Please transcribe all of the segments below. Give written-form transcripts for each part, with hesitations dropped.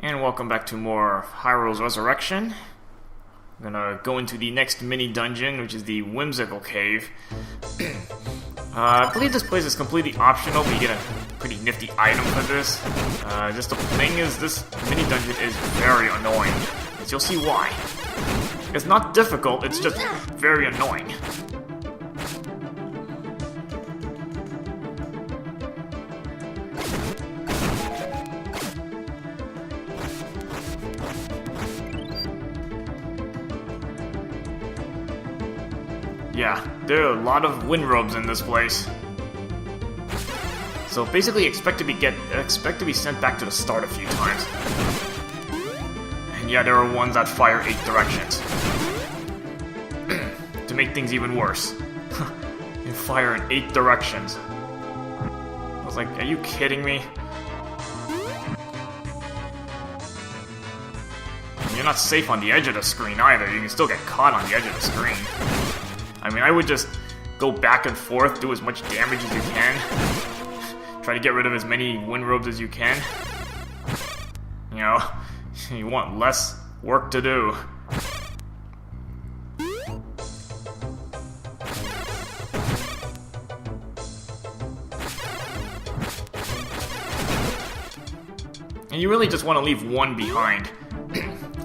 And welcome back to more of Hyrule's Resurrection. I'm gonna go into the next mini dungeon, which is the Whimsical Cave. I believe this place is completely optional, but you get a pretty nifty item for this. Just the thing is, this mini dungeon is very annoying, as you'll see why. It's not difficult, it's just very annoying. Yeah, there are a lot of wind robes in this place. So basically expect to be sent back to the start a few times. And yeah, there are ones that fire 8 directions. To make things even worse. You fire in 8 directions. I was like, are you kidding me? And you're not safe on the edge of the screen either. You can still get caught on the edge of the screen. I mean, I would just go back and forth, do as much damage as you can. Try to get rid of as many wind robes as you can. You know, you want less work to do. And you really just want to leave one behind.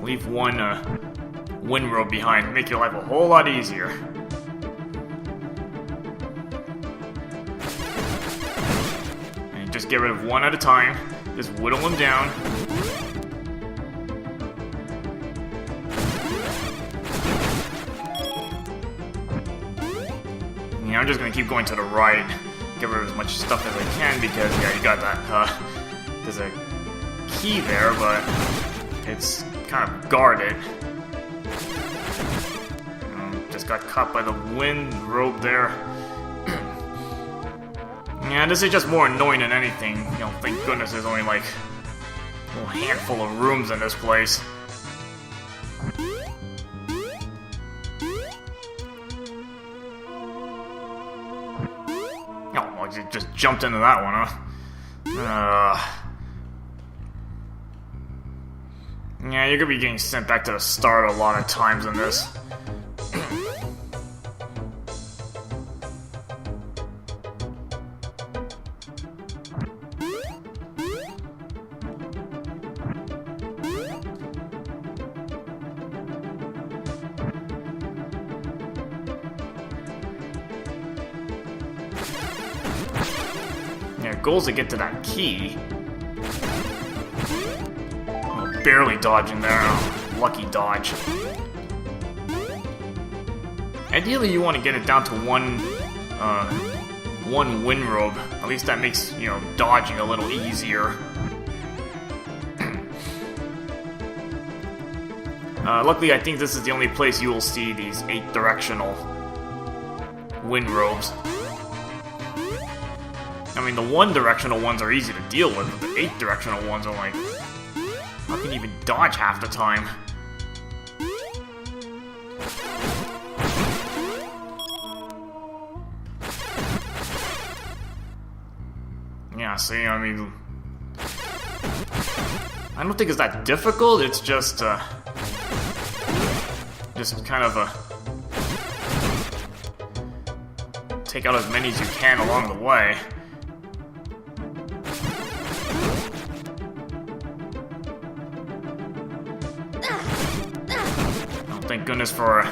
Leave one wind robe behind, make your life a whole lot easier. Just get rid of one at a time. Just whittle them down. Yeah, I'm just gonna keep going to the right. Get rid of as much stuff as I can because, yeah, you got that, there's a key there, but it's kind of guarded. Just got caught by the wind robe there. Yeah, this is just more annoying than anything. You know, thank goodness there's only like a little handful of rooms in this place. Oh, well, you just jumped into that one, huh? Yeah, you're gonna be getting sent back to the start a lot of times in this. Yeah, goals to get to that key. Oh, barely dodging there. Oh, lucky dodge. Ideally, you want to get it down to one wind robe. At least that makes, you know, dodging a little easier. Luckily, I think this is the only place you will see these 8-directional wind robes. I mean, the 1-directional ones are easy to deal with, but the 8-directional ones are like, how can you even dodge half the time? Yeah, see, I mean, I don't think it's that difficult, it's just kind of take out as many as you can along the way. Thank goodness for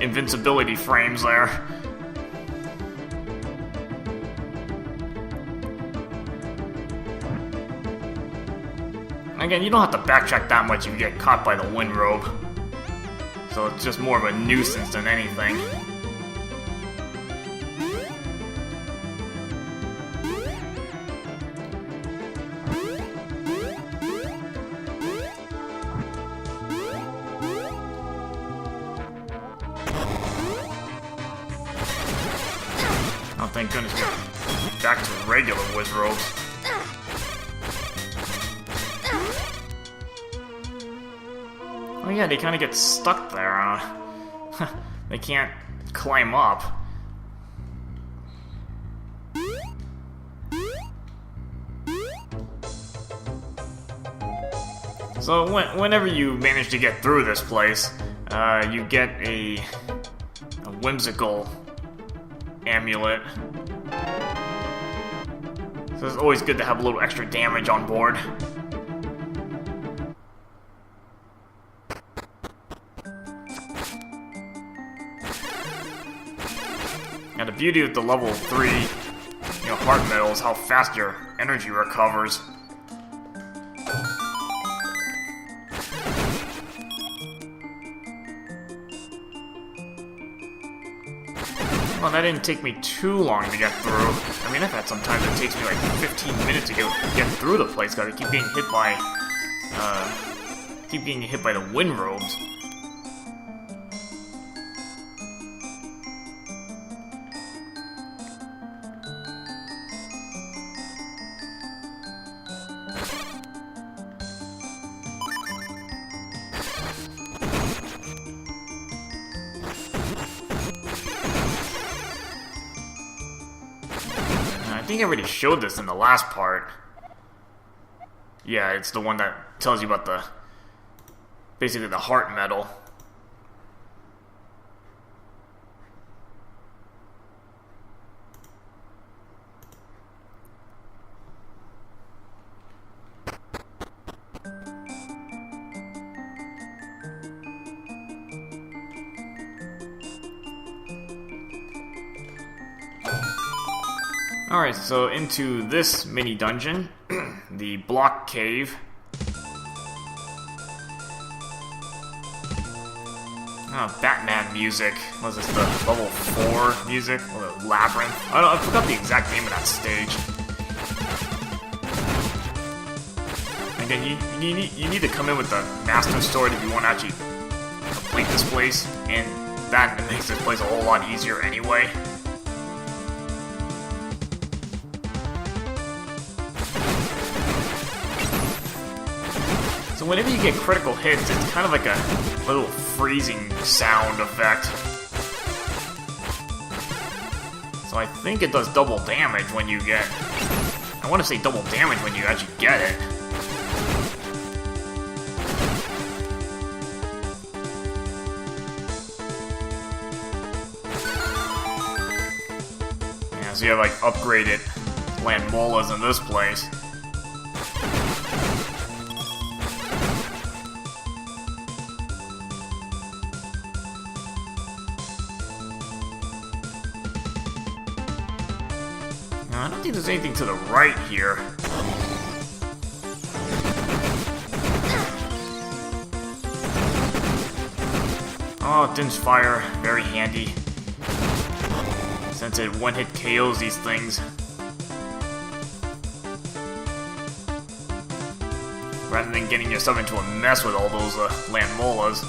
invincibility frames there. Again, you don't have to backtrack that much if you get caught by the wind robe. So it's just more of a nuisance than anything. Oh, thank goodness we're back to regular wind robes. Oh yeah, they kind of get stuck there. They can't climb up. So whenever you manage to get through this place, you get a whimsical amulet. So it's always good to have a little extra damage on board. And the beauty of the level 3, heart metal is how fast your energy recovers. Well, that didn't take me too long to get through. I mean, I've had some times it takes me like 15 minutes to get through the place, because I keep getting hit by the wind robes. I think I already showed this in the last part. Yeah, it's the one that tells you about basically the heart metal. Alright, so into this mini dungeon, the block cave. Oh, Batman music. Was this the level 4 music? Or the labyrinth? I forgot the exact name of that stage. Again, you need to come in with the Master Sword if you want to actually complete this place, and that makes this place a whole lot easier anyway. So whenever you get critical hits, it's kind of like a little freezing sound effect. So I think it does double damage when you get... I want to say double damage when you actually get it. Yeah, so you have like upgraded landmolas in this place. I don't think there's anything to the right here. Oh, Din's Fire, very handy. Since it one-hit KOs these things. Rather than getting yourself into a mess with all those landmolas.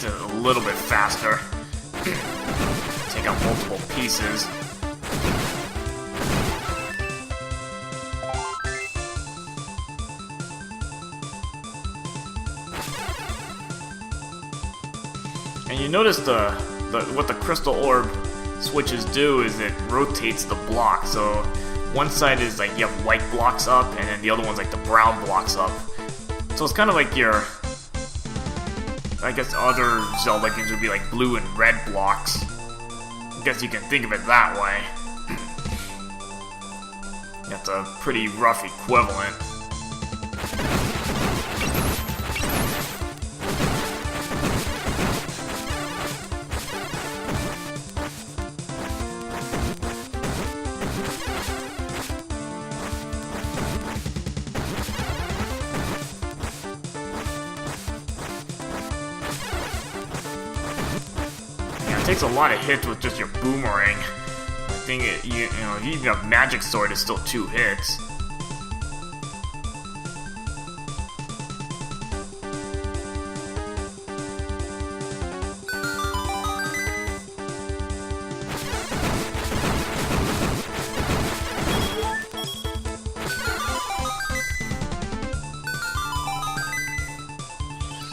A little bit faster. Take out multiple pieces. And you notice what the crystal orb switches do is it rotates the block. So one side is like you have white blocks up, and then the other one's like the brown blocks up. So it's kind of like your... I guess other Zelda games would be like blue and red blocks. I guess you can think of it that way. That's a pretty rough equivalent. takes a lot of hits with just your boomerang. I think you know, if you even have magic sword, it's still 2 hits.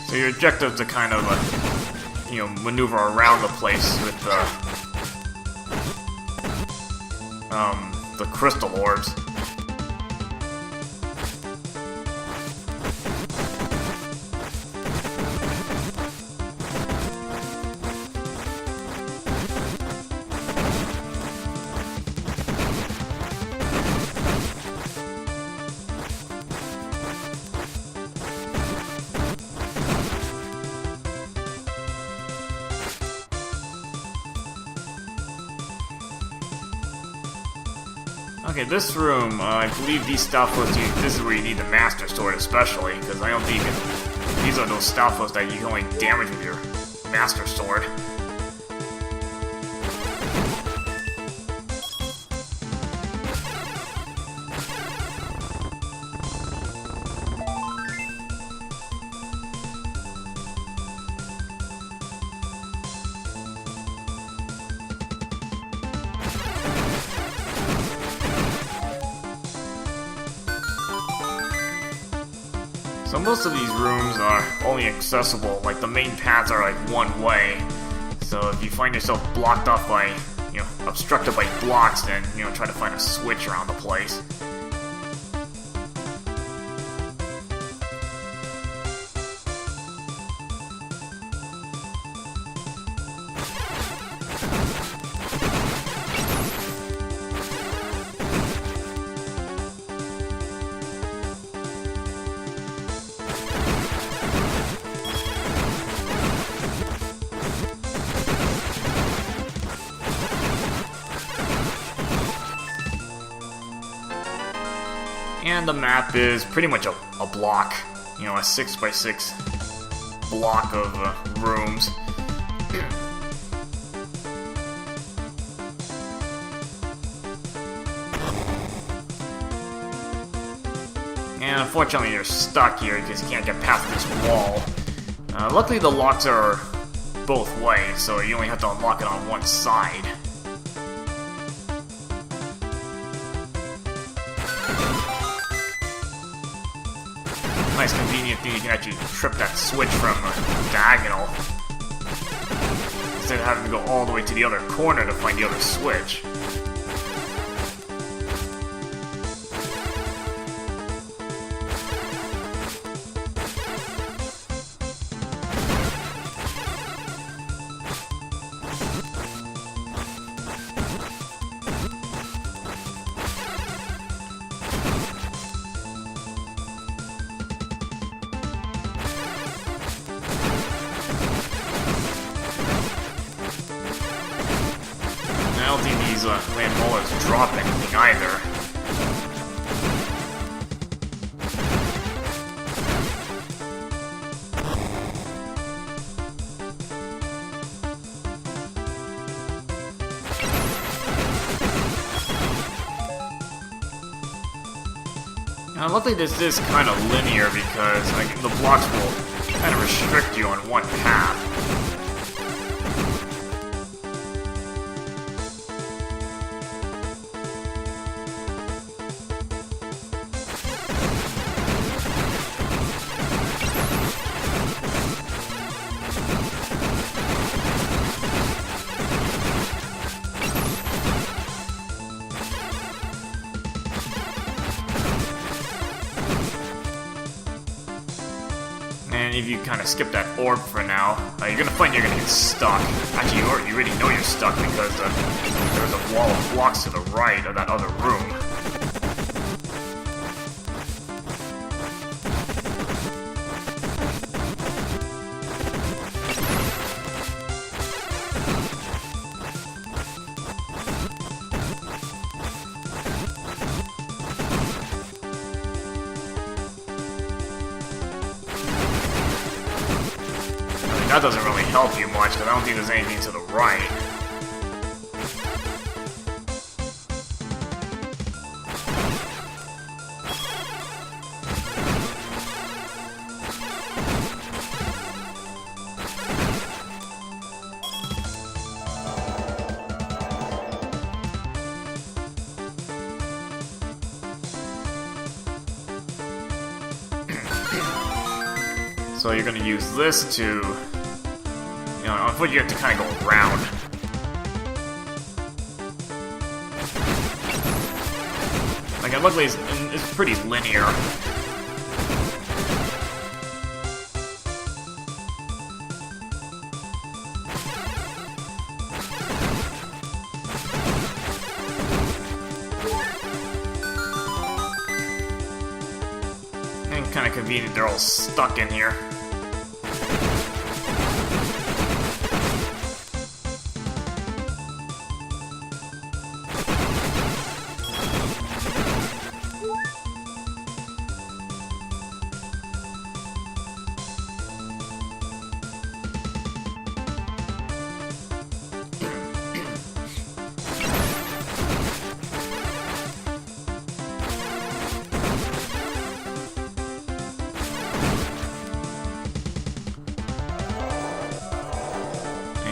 So your objective is to kind of, you know, maneuver around the place with the crystal orbs. Okay, this room, I believe these Stalfos, this is where you need the Master Sword especially, because I don't think these are those Stalfos that you can only damage with your Master Sword. So most of these rooms are only accessible, like the main paths are like one way. So if you find yourself blocked off by, you know, obstructed by blocks, then, you know, try to find a switch around the place. And the map is pretty much a block, you know, a 6x6 block of rooms. And unfortunately you're stuck here because you can't get past this wall. Luckily the locks are both ways, so you only have to unlock it on one side. Nice convenient thing, you can actually trip that switch from diagonal instead of having to go all the way to the other corner to find the other switch. I don't think these land molars drop anything either. Luckily this is kind of linear because the blocks will kind of restrict you on one path. And if you kind of skip that orb for now, you're gonna find you're gonna get stuck. Actually, you already know you're stuck because there's a wall of blocks to the right of that other room. that doesn't really help you much, because I don't think there's anything to the right. So you're gonna use this to, you know, unfortunately you have to kind of go around. Like, and luckily it's pretty linear. And kind of convenient they're all stuck in here.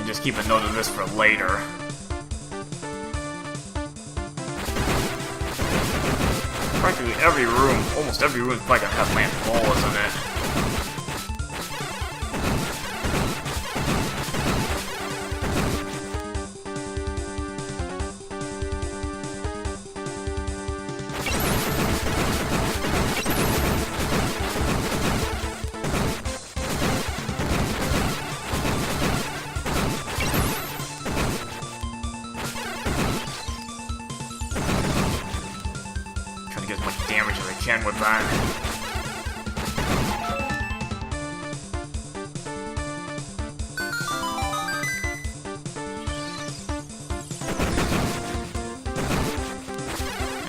Just keep a note of this for later. Practically every room, almost every room is probably gonna have land balls in it. Get as much damage as I can with that.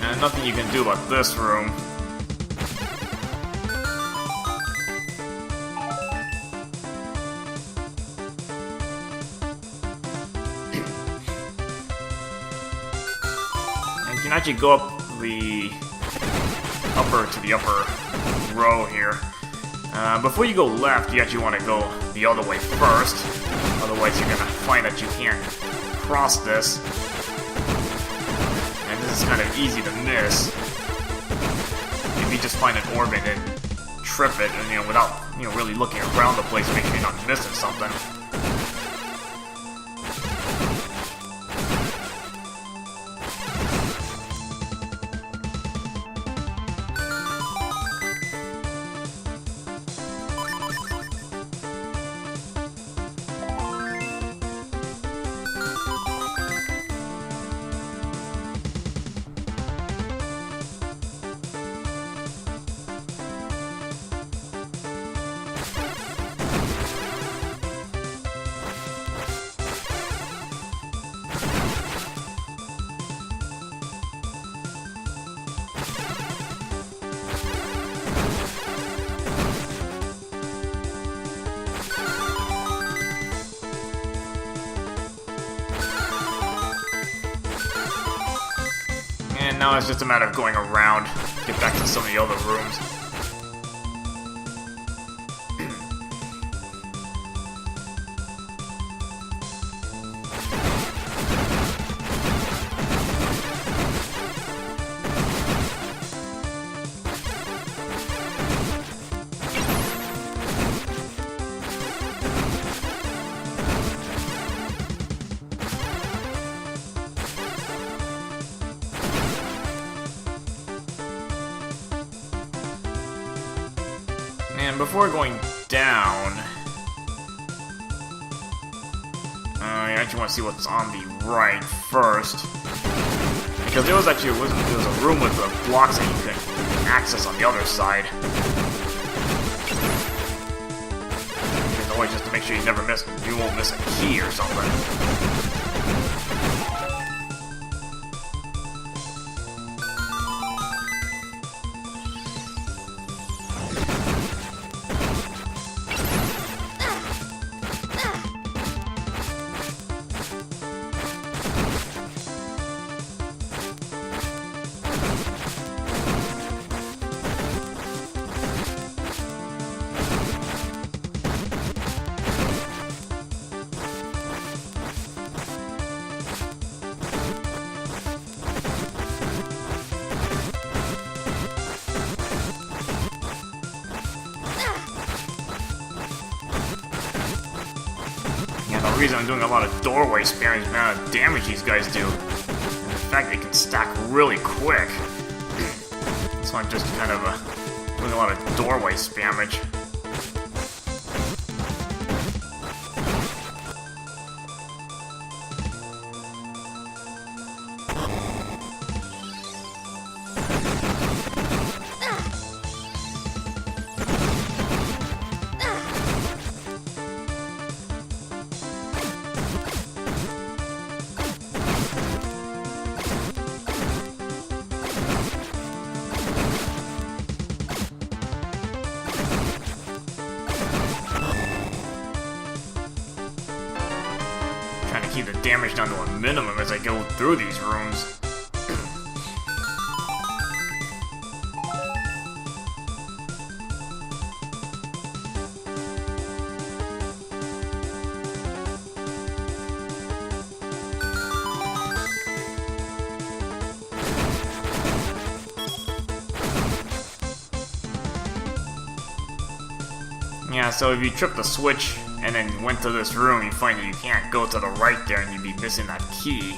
And nothing you can do about this room. And you can actually go up the upper row here. Before you go left, you actually want to go the other way first. Otherwise, you're gonna find that you can't cross this. And this is kind of easy to miss. If you just find an orb and then trip it, and without really looking around the place, make sure you're not missing something. And now it's just a matter of going around, get back to some of the other rooms. And before going down, I actually want to see what's on the right first, because there was actually there was a room with the blocks that you can access on the other side. It's always just to make sure you won't miss a key or something. the reason I'm doing a lot of doorway spam is the amount of damage these guys do. And the fact they can stack really quick. So I'm just kind of doing a lot of doorway spammage. Keep the damage down to a minimum as I go through these rooms. Yeah, so if you trip the switch and then went to this room, you find that you can't go to the right there and you'd be missing that key.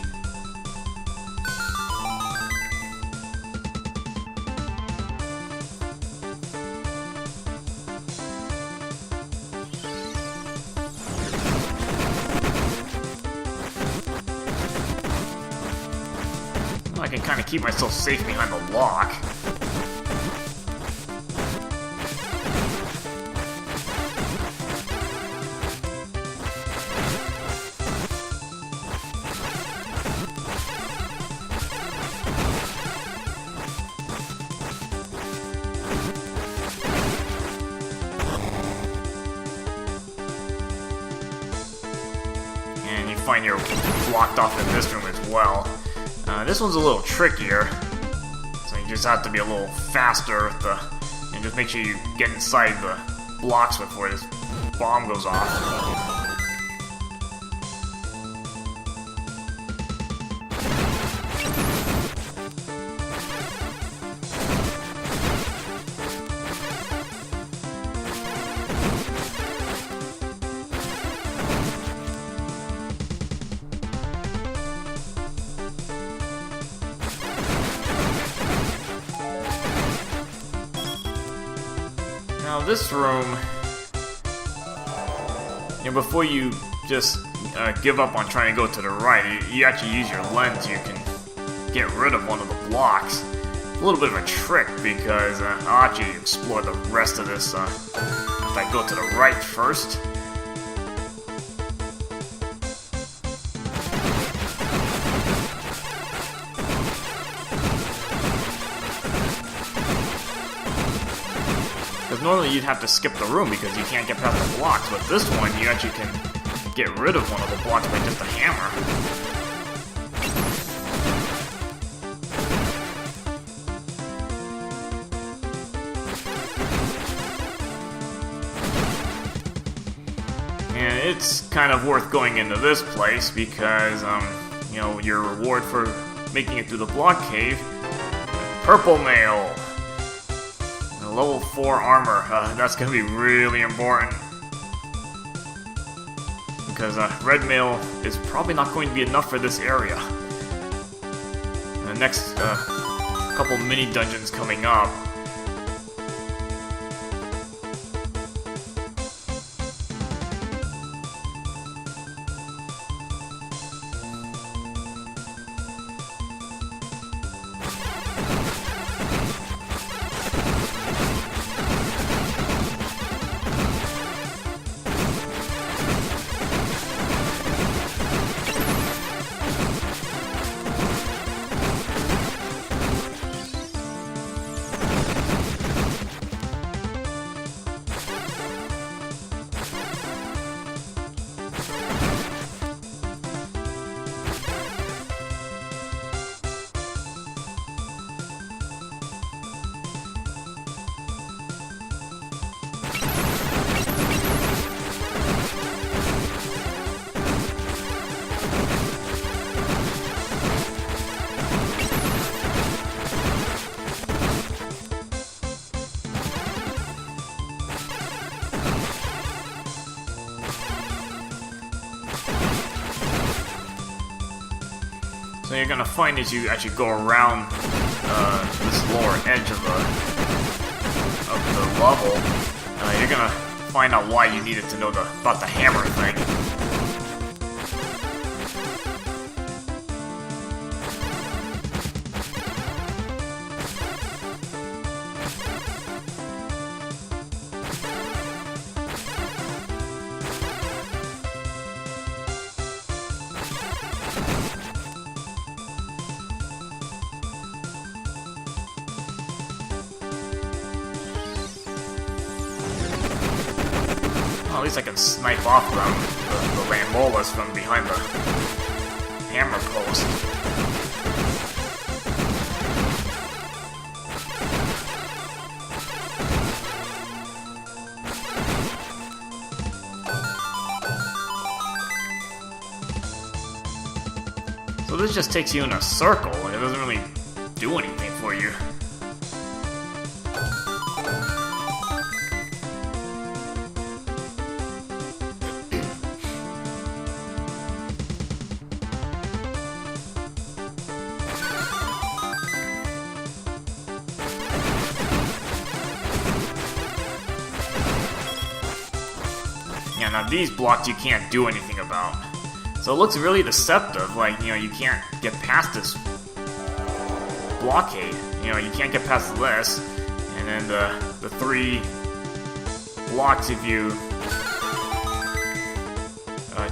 Well, I can kind of keep myself safe behind the lock. Find you're blocked off in this room as well. This one's a little trickier, so you just have to be a little faster and just make sure you get inside the blocks before this bomb goes off. Now this room, before you just give up on trying to go to the right, you actually use your lens, you can get rid of one of the blocks. A little bit of a trick because I'll actually explore the rest of this if I go to the right first. Because normally you'd have to skip the room because you can't get past the blocks, but this one you actually can get rid of one of the blocks by just a hammer. And it's kind of worth going into this place because, your reward for making it through the block cave, purple mail. Level 4 armor, that's going to be really important. Because red mail is probably not going to be enough for this area. And the next couple mini dungeons coming up, you're gonna find as you actually go around this lower edge of the level, you're gonna find out why you needed to know about the hammer thing. At least I can snipe off them, the Lambolas from behind the hammer post. So this just takes you in a circle, it doesn't really do anything for you. Yeah, now these blocks you can't do anything about. So it looks really deceptive, like, you know, you can't get past this blockade. You know, you can't get past this, and then the three blocks, if you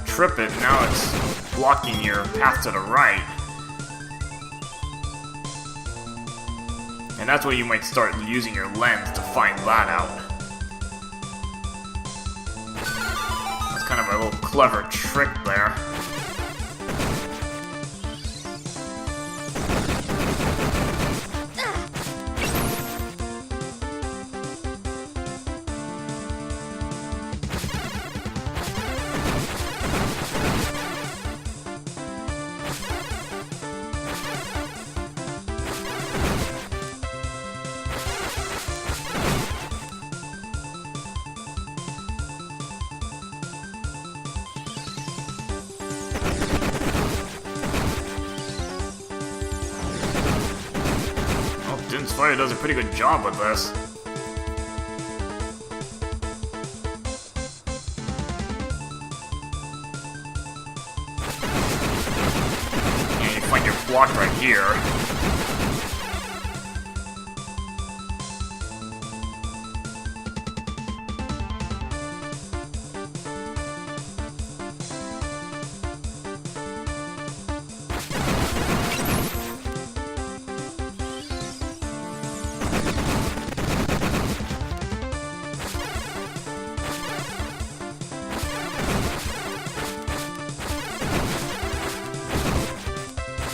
trip it, now it's blocking your path to the right. And that's where you might start using your lens to find that out. Kind of a little clever trick there. Fire does a pretty good job with this. And you find your block right here.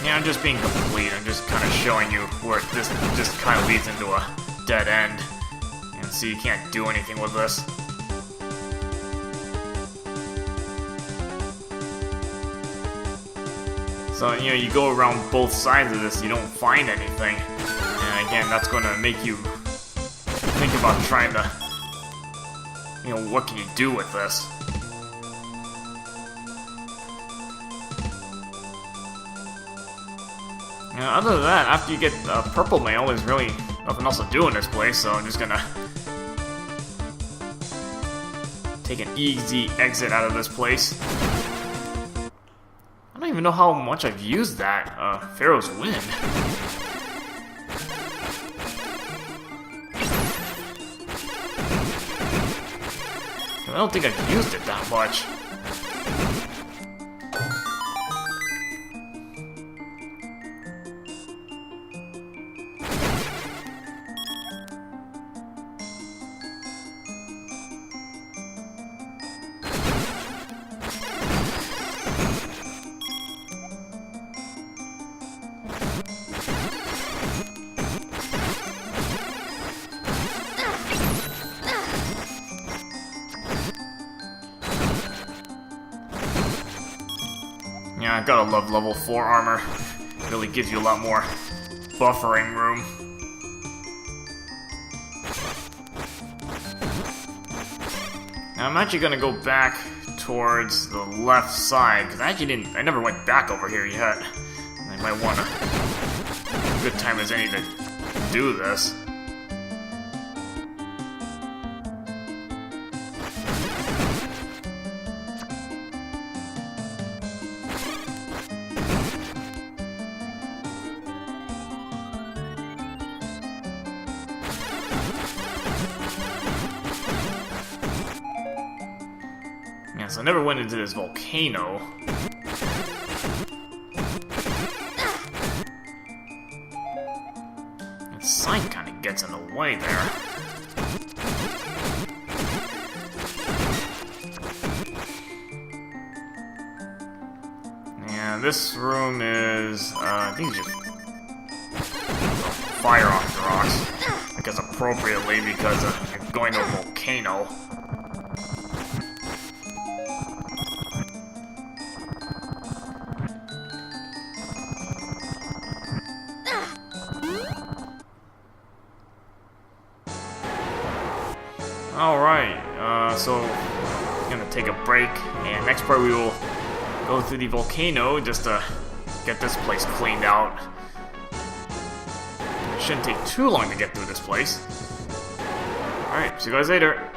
Yeah, I'm just being complete. I'm just kind of showing you where this just kind of leads into a dead end. And see, you can't do anything with this. So, you know, you go around both sides of this, you don't find anything. And again, that's going to make you think about trying to, you know, what can you do with this? Other than that, after you get purple mail, there's really nothing else to do in this place, so I'm just gonna take an easy exit out of this place. I don't even know how much I've used that, Pharaoh's Wind. I don't think I've used it that much. Yeah, I gotta love level 4 armor. It really gives you a lot more buffering room. Now I'm actually gonna go back towards the left side, because I never went back over here yet. And might want a good time as any to do this. Yeah, so I never went into this volcano. That sign kind of gets in the way there. Yeah, this room is, I think you just fire off the rocks. I guess appropriately because you're going to a volcano. Alright, so I'm gonna take a break, and next part we will go through the volcano just to get this place cleaned out. It shouldn't take too long to get through this place. Alright, see you guys later.